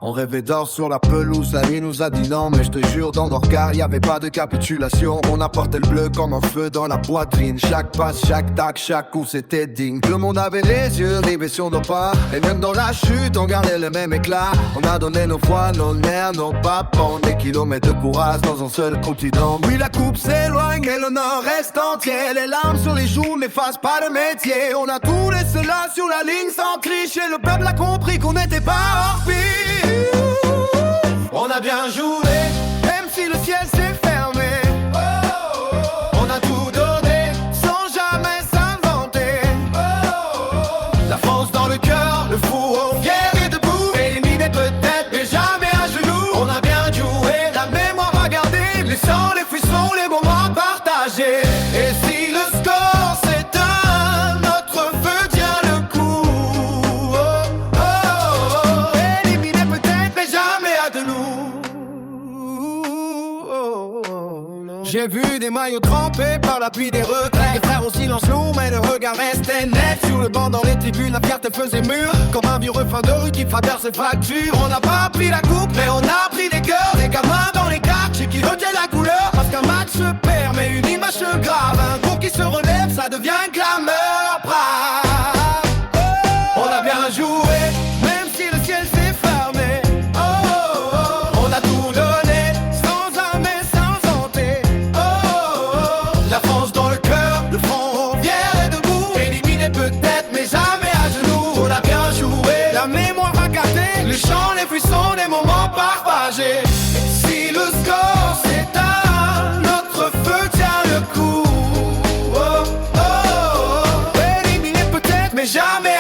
On rêvait d'or sur la pelouse, la vie nous a dit non. Mais je te jure, dans nos regards, y'avait pas de capitulation. On apportait le bleu comme un feu dans la poitrine. Chaque passe, chaque tac, chaque coup, c'était digne. Tout le monde avait les yeux rivés sur nos pas. Et même dans la chute, on gardait le même éclat. On a donné nos voix, nos nerfs, nos papons. Des kilomètres de courage dans un seul continent. Oui, la coupe s'éloigne, mais le nord reste entier. Les larmes sur les joues n'effacent pas le métier. On a tout laissé là sur la ligne sans tricher. Le peuple a compris qu'on n'était pas hors pire. On a bien joué, même si le ciel s'est fermé. On a tout donné, sans jamais s'inventer. La France dans le cœur, le four fier et debout. Éliminé peut-être, mais jamais à genoux. On a bien joué, la mémoire à garder. Les sangs, les frissons, les moments partagés. Et si le score s'éteint, notre feu tient le coup. Éliminé peut-être, mais jamais à genoux. J'ai vu des maillots trempés par la pluie des regrets. Des frères au silence lourd, mais le regard restait net. Sur le banc dans les tribunes, la fierté faisait mur. Comme un vieux refrain de rue qui fadère ses fractures. On n'a pas pris la coupe, mais on a pris les cœurs. Des gamins dans les quartiers qui retiennent la couleur. Parce qu'un match se perd, mais une image se grave. Un groupe qui se relève, ça devient un clameur brave. On a bien joué, même si le ciel s'est fermé. On a tout donné, sans jamais s'inventer. La France dans le cœur, le front fier et debout. Éliminé peut-être, mais jamais à genoux. On a bien joué, la mémoire a gardé. Les chants, les frissons, les moments partagés. Si le score s'éteint, notre feu tient le coup. Éliminé peut-être, mais jamais